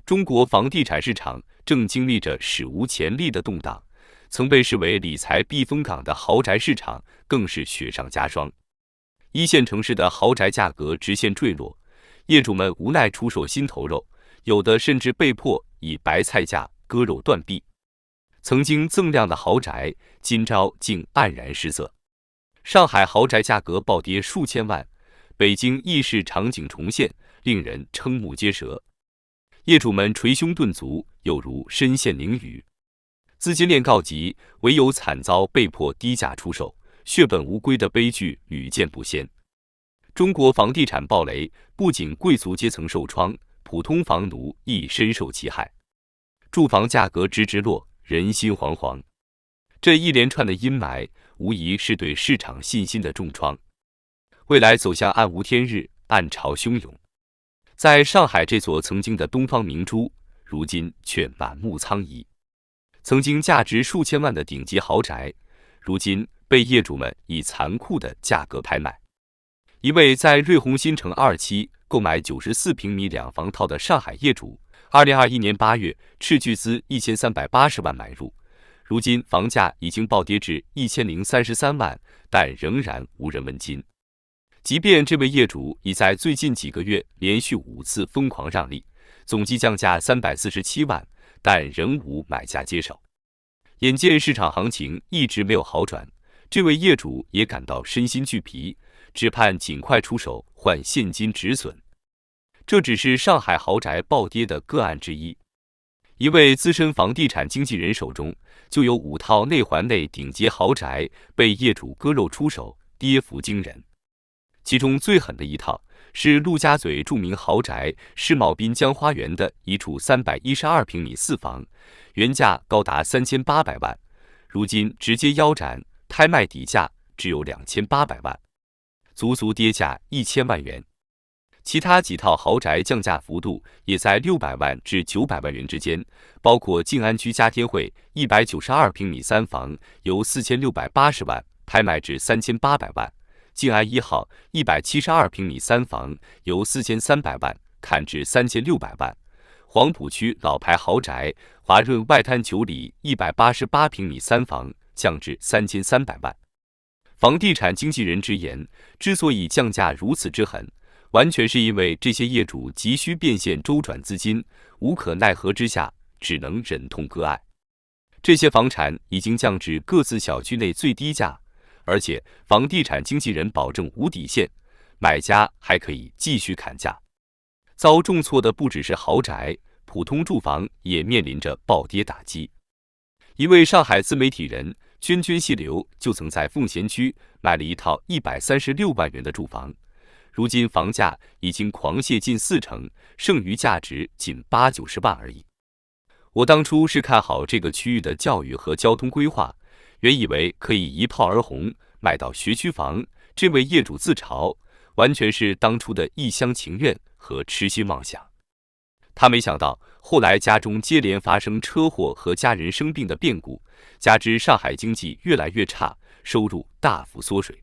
中国房地产市场正经历着史无前例的动荡，曾被视为理财避风港的豪宅市场更是雪上加霜。一线城市的豪宅价格直线坠落，业主们无奈出售心头肉，有的甚至被迫以白菜价割肉断臂。曾经锃亮的豪宅，今朝竟黯然失色。上海豪宅价格暴跌数千万，北京亦是场景重现，令人瞠目结舌。业主们捶胸顿足，有如身陷囹圄。资金链告急，唯有惨遭被迫低价出售，血本无归的悲剧屡见不鲜。中国房地产暴雷，不仅贵族阶层受创，普通房奴亦深受其害。住房价格直直落，人心惶惶。这一连串的阴霾，无疑是对市场信心的重创。未来走向暗无天日，暗潮汹涌。在上海这座曾经的东方明珠，如今却满目苍夷。曾经价值数千万的顶级豪宅，如今被业主们以残酷的价格拍卖。一位在瑞虹新城2期购买94平米两房套的上海业主，2021年8月斥巨资1380万买入，如今房价已经暴跌至1033万，但仍然无人问津。即便这位业主已在最近几个月连续5次疯狂让利，总计降价347万，但仍无买家接手。眼见市场行情一直没有好转，这位业主也感到身心俱疲，只盼尽快出手换现金止损。这只是上海豪宅暴跌的个案之一。一位资深房地产经纪人手中就有5套内环内顶级豪宅被业主割肉出手，跌幅惊人。其中最狠的一套是陆家嘴著名豪宅世茂滨江花园的一处312平米4房，原价高达3800万，如今直接腰斩，拍卖底价只有2800万，足足跌价1000万元。其他几套豪宅降价幅度也在600万至900万元之间，包括静安区嘉天汇192平米3房，由4680万拍卖至3800万。静安1号172平米3房，由4300万砍至3600万。黄浦区老牌豪宅华润外滩9里188平米3房，降至3300万。房地产经纪人直言，之所以降价如此之狠，完全是因为这些业主急需变现周转资金，无可奈何之下，只能忍痛割爱。这些房产已经降至各自小区内最低价，而且房地产经纪人保证无底线，买家还可以继续砍价。遭重挫的不只是豪宅，普通住房也面临着暴跌打击。一位上海自媒体人涓涓细流就曾在奉贤区买了一套136万元的住房，如今房价已经狂泻近40%，剩余价值仅80-90万而已。我当初是看好这个区域的教育和交通规划，原以为可以一炮而红，买到学区房。这位业主自嘲，完全是当初的一厢情愿和痴心妄想。他没想到，后来家中接连发生车祸和家人生病的变故，加之上海经济越来越差，收入大幅缩水。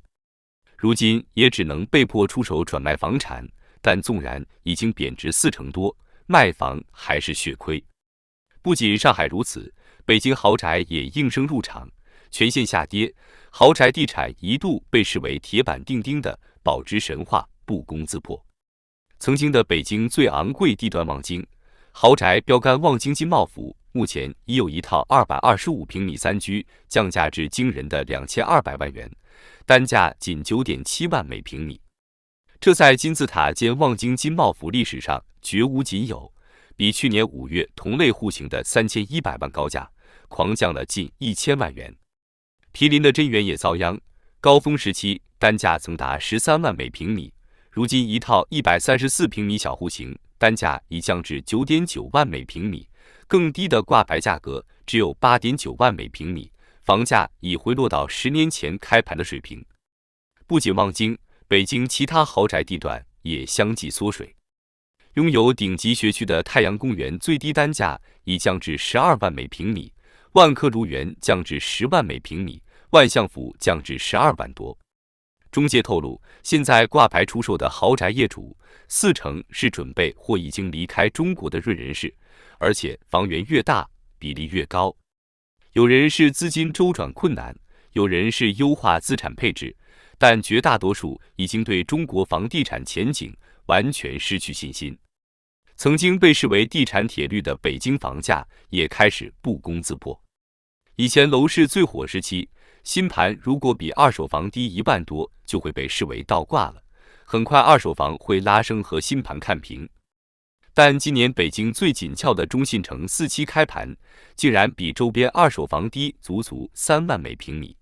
如今也只能被迫出手转卖房产，但纵然已经贬值40%多，卖房还是血亏。不仅上海如此，北京豪宅也应声入场，全线下跌。豪宅地产一度被视为铁板钉钉的保值神话，不攻自破。曾经的北京最昂贵地段望京豪宅标杆望京金茂府，目前已有一套225平米3居，降价至惊人的2200万元，单价仅9.7万每平米。这在金字塔兼望京金茂府历史上绝无仅有，比去年5月同类户型的3100万高价，狂降了近1000万元。毗邻的臻园也遭殃，高峰时期单价曾达13万每平米，如今一套134平米小户型，单价已降至9.9万每平米，更低的挂牌价格只有8.9万每平米，房价已回落到10年前开盘的水平。不仅望京，北京其他豪宅地段也相继缩水。拥有顶级学区的太阳公园最低单价已降至12万每平米，万科卢园降至10万每平米，万象府降至12万多。中介透露，现在挂牌出售的豪宅业主，40%是准备或已经离开中国的润人士，而且房源越大，比例越高。有人是资金周转困难，有人是优化资产配置，但绝大多数已经对中国房地产前景完全失去信心。曾经被视为地产铁律的北京房价也开始不攻自破。以前楼市最火时期，新盘如果比二手房低1万多，就会被视为倒挂了，很快二手房会拉升和新盘看平。但今年北京最紧俏的中信城4期开盘，竟然比周边二手房低足3万每平米。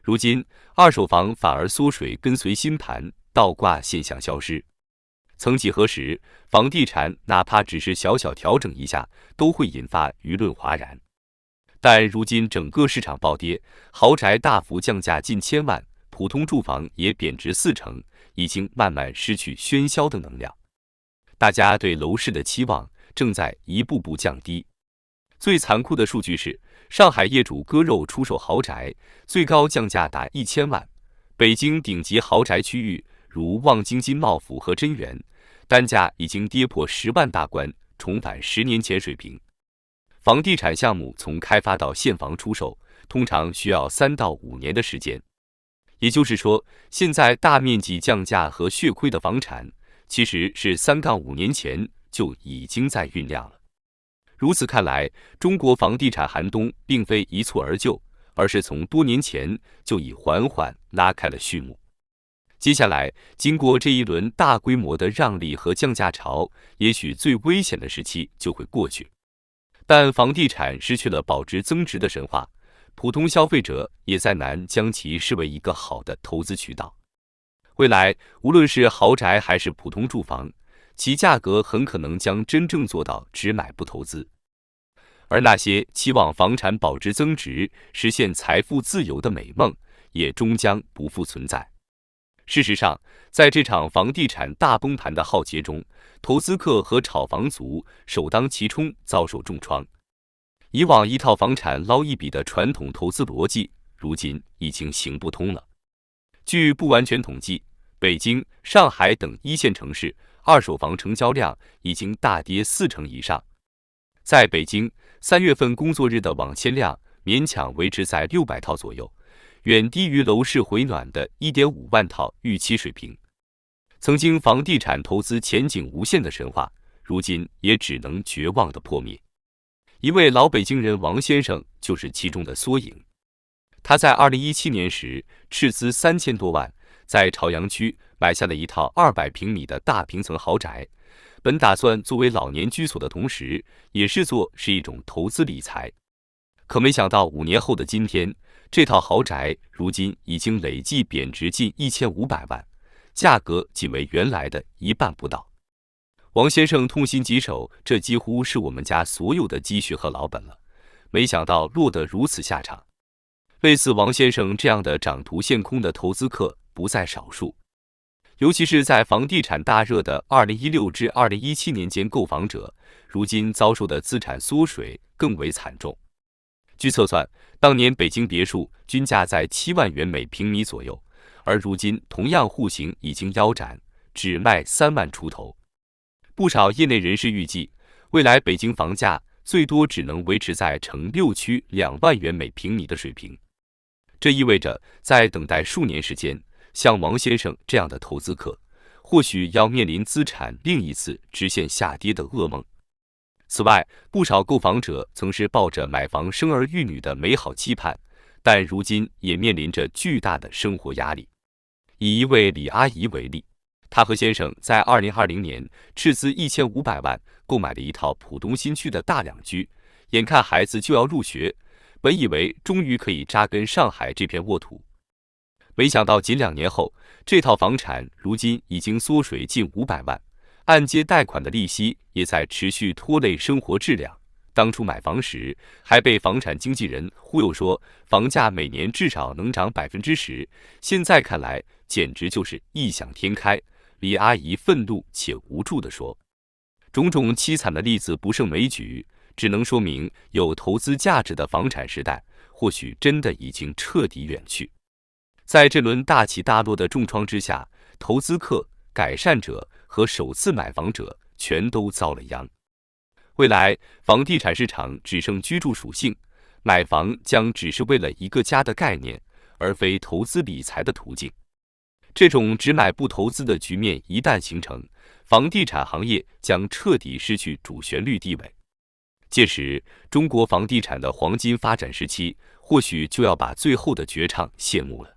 如今二手房反而缩水，跟随新盘，倒挂现象消失。曾几何时，房地产哪怕只是小小调整一下，都会引发舆论哗然。但如今整个市场暴跌，豪宅大幅降价近千万，普通住房也贬值40%，已经慢慢失去喧嚣的能量。大家对楼市的期望正在一步步降低。最残酷的数据是，上海业主割肉出售豪宅，最高降价达1000万。北京顶级豪宅区域如望京金茂府和真源，单价已经跌破10万大关，重返10年前水平。房地产项目从开发到现房出售，通常需要3到5年的时间。也就是说，现在大面积降价和血亏的房产，其实是3-5年前就已经在酝酿了。如此看来，中国房地产寒冬并非一蹴而就，而是从多年前就已缓缓拉开了序幕。接下来，经过这一轮大规模的让利和降价潮，也许最危险的时期就会过去。但房地产失去了保值增值的神话，普通消费者也再难将其视为一个好的投资渠道。未来，无论是豪宅还是普通住房，其价格很可能将真正做到只买不投资。而那些期望房产保值增值、实现财富自由的美梦，也终将不复存在。事实上，在这场房地产大崩盘的浩劫中，投资客和炒房族首当其冲遭受重创。以往一套房产捞一笔的传统投资逻辑，如今已经行不通了。据不完全统计，北京、上海等一线城市二手房成交量已经大跌40%以上。在北京，3月份工作日的网签量勉强维持在600套左右，远低于楼市回暖的1.5万套预期水平。曾经房地产投资前景无限的神话，如今也只能绝望地破灭。一位老北京人王先生就是其中的缩影。他在2017年时斥资3000多万，在朝阳区买下了一套200平米的大平层豪宅，本打算作为老年居所的同时，也视作是一种投资理财。可没想到5年后的今天，这套豪宅如今已经累计贬值近1500万，价格仅为原来的1半不到。王先生痛心疾首，这几乎是我们家所有的积蓄和老本了，没想到落得如此下场。类似王先生这样的掌图现空的投资客不在少数，尤其是在房地产大热的2016至2017年间，购房者如今遭受的资产缩水更为惨重。据测算，当年北京别墅均价在7万元每平米左右，而如今同样户型已经腰斩，只卖3万出头。不少业内人士预计，未来北京房价最多只能维持在城6区2万元每平米的水平。这意味着，在等待数年时间，像王先生这样的投资客，或许要面临资产另一次直线下跌的噩梦。此外，不少购房者曾是抱着买房生儿育女的美好期盼，但如今也面临着巨大的生活压力。以一位李阿姨为例，她和先生在2020年斥资1500万购买了一套浦东新区的大两居，眼看孩子就要入学，本以为终于可以扎根上海这片沃土，没想到仅2年后，这套房产如今已经缩水近500万，按揭贷款的利息也在持续拖累生活质量。当初买房时还被房产经纪人忽悠说房价每年至少能涨10%，现在看来简直就是异想天开。李阿姨愤怒且无助地说，种种凄惨的例子不胜枚举，只能说明有投资价值的房产时代或许真的已经彻底远去。在这轮大起大落的重创之下，投资客、改善者和首次买房者全都遭了殃。未来，房地产市场只剩居住属性，买房将只是为了一个家的概念，而非投资理财的途径。这种只买不投资的局面一旦形成，房地产行业将彻底失去主旋律地位。届时，中国房地产的黄金发展时期或许就要把最后的绝唱谢幕了。